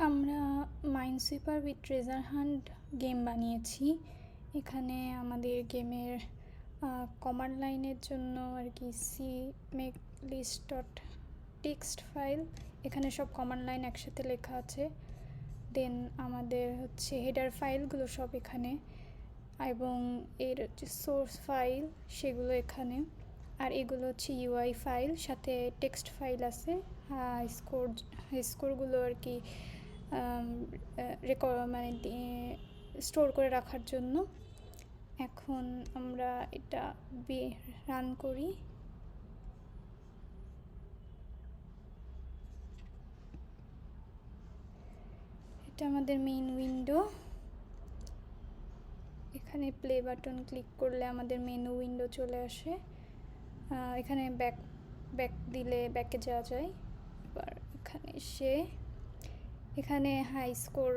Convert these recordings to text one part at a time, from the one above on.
আমরা minesweeper with treasure hunt game বানিয়েছি। এখানে আমাদের গেমের কমান্ড লাইনের জন্য আর কি C make list dot text file, এখানে সব কমান্ড লাইন একসাথে লেখা আছে। দেন আমাদের হচ্ছে হেডার ফাইলগুলো সব এখানে, এবং এর যে সোর্স ফাইল সেগুলো এখানে, আর এগুলো হচ্ছে ইউআই ফাইল, সাথে টেক্সট ফাইল আছে স্কোরগুলো আর কি মানে স্টোর করে রাখার জন্য। এখন আমরা এটা রান করি। এটা আমাদের মেইন উইন্ডো। এখানে প্লে বাটন ক্লিক করলে আমাদের মেনু উইন্ডো চলে আসে। এখানে ব্যাক দিলে ব্যাকে যাওয়া যায়। এবার এখানে এসে এখানে high score,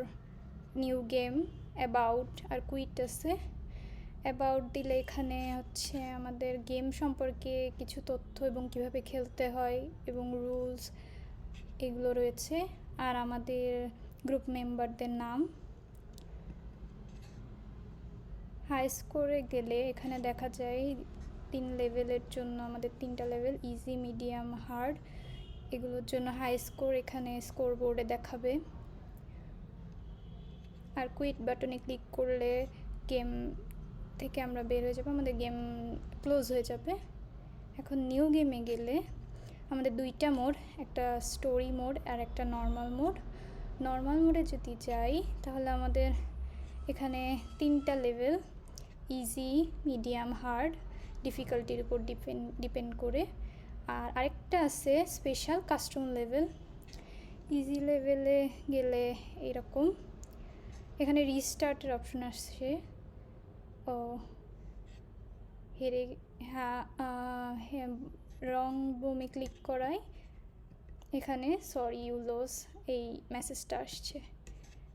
new game, about আর কুইট আছে। অ্যাবাউট দিলে এখানে হচ্ছে আমাদের গেম সম্পর্কে কিছু তথ্য এবং কিভাবে খেলতে হয় এবং রুলস এগুলো রয়েছে, আর আমাদের গ্রুপ মেম্বারদের নাম। হাই স্কোরে গেলে এখানে দেখা যায় 3 লেভেলের জন্য আমাদের 3টা লেভেল, ইজি, মিডিয়াম, হার্ড। এগুলোর জন্য হাই স্কোর এখানে স্কোর বোর্ডে দেখাবে। আর কুইট বাটনে ক্লিক করলে গেম থেকে আমরা বের হয়ে যাবো, আমাদের গেম ক্লোজ হয়ে যাবে। এখন নিউ গেমে গেলে আমাদের 2টা মোড, একটা স্টোরি মোড আর একটা নর্মাল মোড। নর্মাল মোডে যদি যাই তাহলে আমাদের এখানে 3টা লেভেল, ইজি, মিডিয়াম, হার্ড, ডিফিকাল্টির উপর ডিপেন্ড করে। আর আরেকটা আছে স্পেশাল কাস্টম লেভেল। ইজি লেভেলে গেলে এরকম, এখানে রিস্টার্টের অপশন আসছে। ও রং বোমে ক্লিক করায় এখানে সরি ইউ লস এই মেসেজটা আসছে।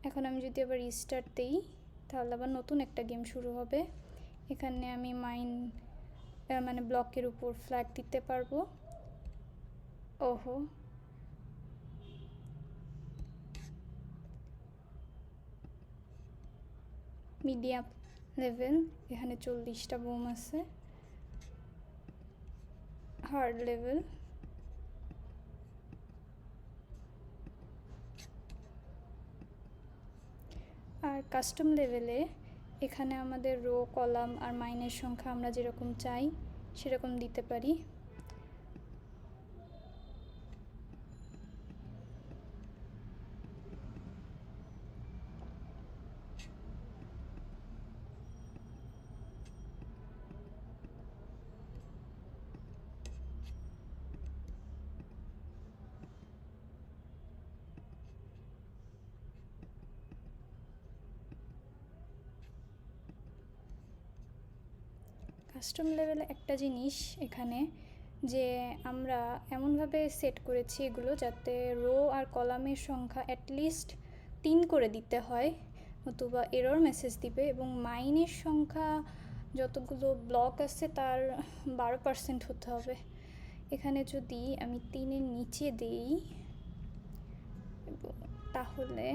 এখন আমি যদি আবার রিস্টার্ট দিই তাহলে আবার নতুন একটা গেম শুরু হবে। এখানে আমি মানে ব্লকের উপর ফ্ল্যাগ দিতে পারবো। ওহো, মিডিয়াম লেভেল, এখানে 40টা বোম আছে। হার্ড লেভেল, আর কাস্টম লেভেলে এখানে আমাদের রো, কলাম আর মাইনের সংখ্যা আমরা যেরকম চাই সেরকম দিতে পারি। কাস্টম লেভেলে একটা জিনিস এখানে, যে আমরা এমনভাবে সেট করেছি এগুলো যাতে রো আর কলামের সংখ্যা অ্যাটলিস্ট 3 করে দিতে হয়, নতুবা এরর মেসেজ দিবে, এবং মাইনের সংখ্যা যতগুলো ব্লক আছে তার 12% হতে হবে। এখানে যদি আমি 3-এর নিচে দিই তাহলে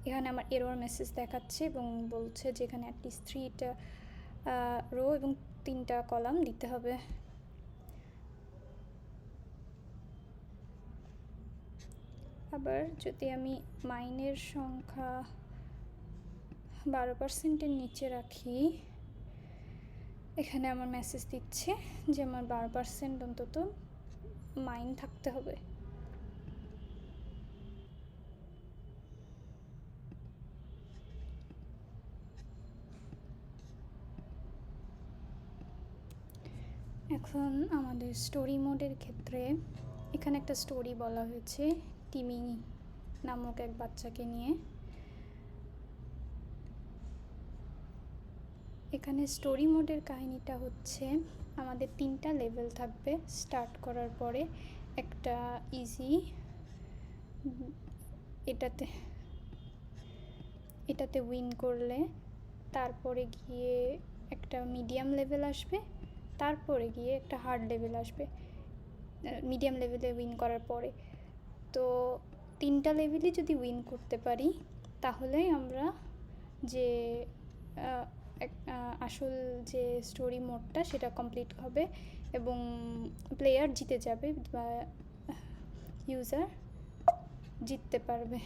এখানে আমার এরর মেসেজ দেখাচ্ছে এবং বলছে যে এখানে অ্যাটলিস্ট 3টা রো এবং 3টা কলাম দিতে হবে। আবার যদি আমি মাইনের সংখ্যা 12%-এর নিচে রাখি, এখানে আমার মেসেজ দিচ্ছে যে আমার 12% অন্তত মাইন থাকতে হবে। এখন আমাদের স্টোরি মোডের ক্ষেত্রে এখানে একটা স্টোরি বলা হয়েছে টিমি নামক এক বাচ্চাকে নিয়ে। এখানে স্টোরি মোডের কাহিনীটা হচ্ছে আমাদের 3টা লেভেল থাকবে স্টার্ট করার পরে। একটা ইজি, এটাতে উইন করলে তারপরে গিয়ে একটা মিডিয়াম লেভেল আসবে, তারপরে গিয়ে একটা হার্ড লেভেল আসবে মিডিয়াম লেভেলে উইন করার পরে। তো 3টা লেভেলই যদি উইন করতে পারি তাহলে আমরা যে আসল যে স্টোরি মোডটা সেটা কমপ্লিট হবে এবং প্লেয়ার জিতে যাবে বা ইউজার জিততে পারবে।